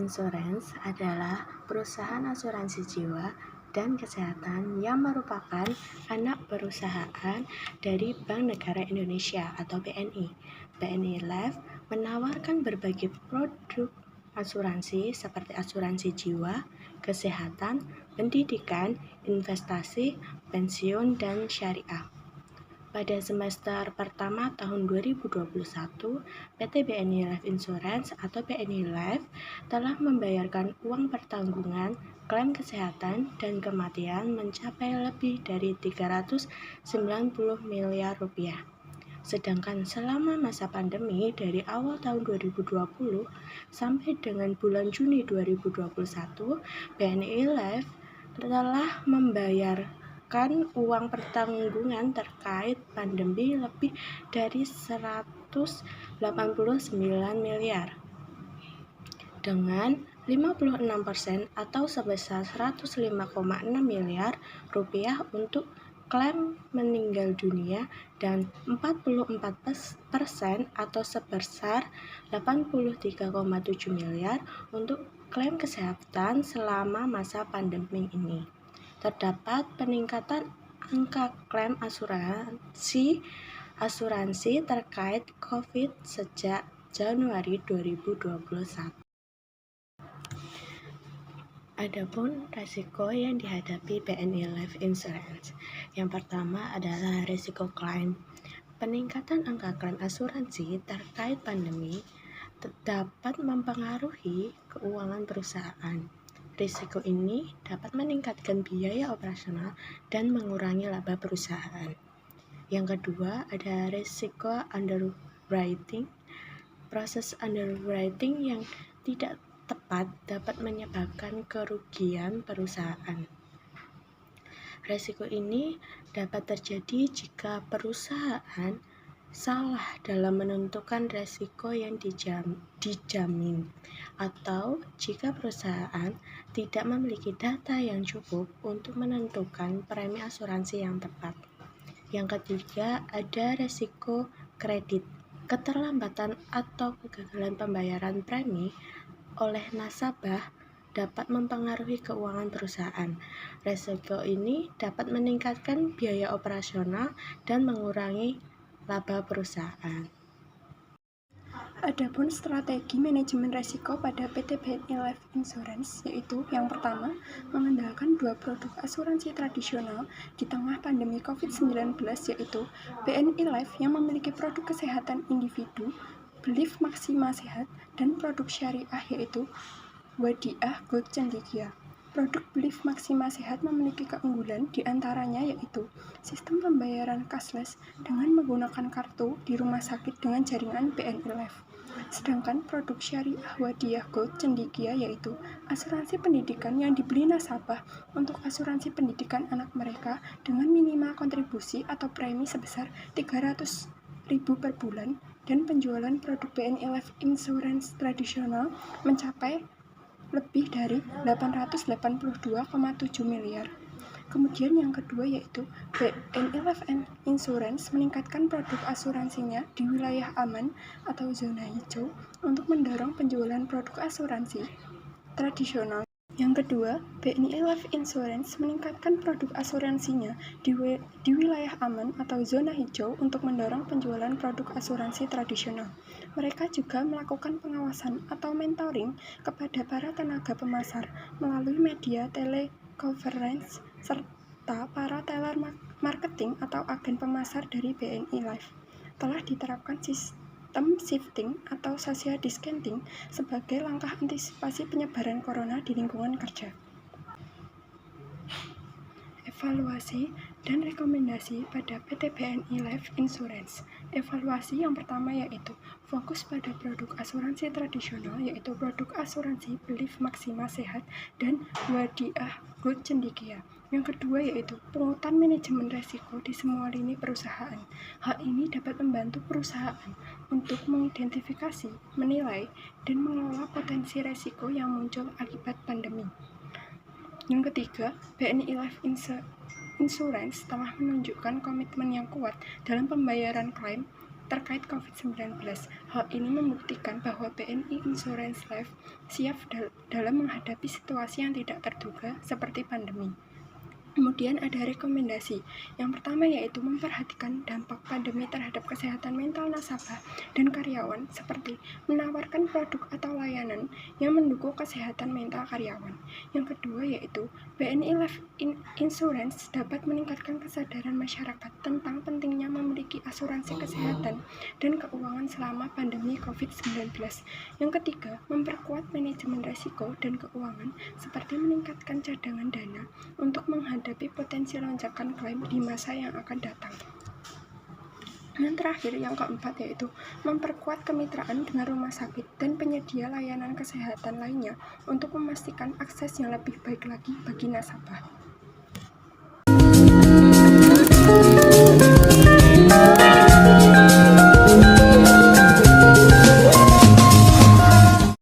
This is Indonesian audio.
Insurance adalah perusahaan asuransi jiwa dan kesehatan yang merupakan anak perusahaan dari Bank Negara Indonesia atau BNI. BNI Life menawarkan berbagai produk asuransi seperti asuransi jiwa, kesehatan, pendidikan, investasi, pensiun, dan syariah. Pada semester pertama tahun 2021, PT BNI Life Insurance atau BNI Life telah membayarkan uang pertanggungan klaim kesehatan dan kematian mencapai lebih dari 390 miliar rupiah. Sedangkan selama masa pandemi dari awal tahun 2020 sampai dengan bulan Juni 2021, BNI Life telah membayarkan uang pertanggungan terkait pandemi lebih dari 189 miliar dengan 56% atau sebesar 105,6 miliar rupiah untuk klaim meninggal dunia dan 44% atau sebesar 83,7 miliar untuk klaim kesehatan selama masa pandemi ini. Terdapat peningkatan angka klaim asuransi terkait COVID sejak Januari 2021. Adapun risiko yang dihadapi BNI Life Insurance. Yang pertama adalah risiko klaim. Peningkatan angka klaim asuransi terkait pandemi dapat mempengaruhi keuangan perusahaan. Risiko ini dapat meningkatkan biaya operasional dan mengurangi laba perusahaan. Yang kedua ada risiko underwriting. Proses underwriting yang tidak tepat dapat menyebabkan kerugian perusahaan. Risiko ini dapat terjadi jika perusahaan salah dalam menentukan risiko yang dijamin, atau jika perusahaan tidak memiliki data yang cukup untuk menentukan premi asuransi yang tepat. Yang ketiga ada risiko kredit. Keterlambatan atau kegagalan pembayaran premi oleh nasabah dapat mempengaruhi keuangan perusahaan. Risiko ini dapat meningkatkan biaya operasional dan mengurangi laba perusahaan. Adapun strategi manajemen risiko pada PT BNI Life Insurance yaitu yang pertama, mengandalkan dua produk asuransi tradisional di tengah pandemi COVID-19 yaitu BNI Life yang memiliki produk kesehatan individu, Belief Maxima Sehat, dan produk syariah yaitu Wadiah Gold Cendekia. Produk Belief Maxima Sehat memiliki keunggulan diantaranya yaitu sistem pembayaran cashless dengan menggunakan kartu di rumah sakit dengan jaringan BNI Life. Sedangkan produk syariah Wadiah Gold Cendekia yaitu asuransi pendidikan yang dibeli nasabah untuk asuransi pendidikan anak mereka dengan minimal kontribusi atau premi sebesar 300.000 per bulan, dan penjualan produk BNI Life Insurance tradisional mencapai lebih dari 882,7 miliar. Kemudian yang kedua yaitu BNI Life Insurance meningkatkan produk asuransinya di wilayah aman atau zona hijau untuk mendorong penjualan produk asuransi tradisional. Yang kedua, BNI Life Insurance meningkatkan produk asuransinya di wilayah aman atau zona hijau untuk mendorong penjualan produk asuransi tradisional. Mereka juga melakukan pengawasan atau mentoring kepada para tenaga pemasar melalui media teleconference serta para teller marketing atau agen pemasar dari BNI Life. Telah diterapkan sistem shifting atau social distancing sebagai langkah antisipasi penyebaran corona di lingkungan kerja. Evaluasi dan rekomendasi pada PT BNI Life Insurance. Evaluasi yang pertama yaitu fokus pada produk asuransi tradisional yaitu produk asuransi Belief Maxima Sehat dan Wadiah Gold Cendekia. Yang kedua yaitu pungutan manajemen risiko di semua lini perusahaan. Hal ini dapat membantu perusahaan untuk mengidentifikasi, menilai, dan mengelola potensi risiko yang muncul akibat pandemi. Yang ketiga, BNI Life Insurance telah menunjukkan komitmen yang kuat dalam pembayaran klaim terkait COVID-19. Hal ini membuktikan bahwa BNI Insurance Life siap dalam menghadapi situasi yang tidak terduga seperti pandemi. Kemudian ada rekomendasi. Yang pertama yaitu memperhatikan dampak pandemi terhadap kesehatan mental nasabah dan karyawan seperti menawarkan produk atau layanan yang mendukung kesehatan mental karyawan. Yang kedua yaitu BNI Life Insurance dapat meningkatkan kesadaran masyarakat tentang pentingnya memiliki asuransi kesehatan dan keuangan selama pandemi COVID-19. Yang ketiga, memperkuat manajemen risiko dan keuangan seperti meningkatkan cadangan dana untuk menghadapi potensi lonjakan klaim di masa yang akan datang. Yang terakhir, yang keempat yaitu memperkuat kemitraan dengan rumah sakit dan penyedia layanan kesehatan lainnya untuk memastikan akses yang lebih baik lagi bagi nasabah.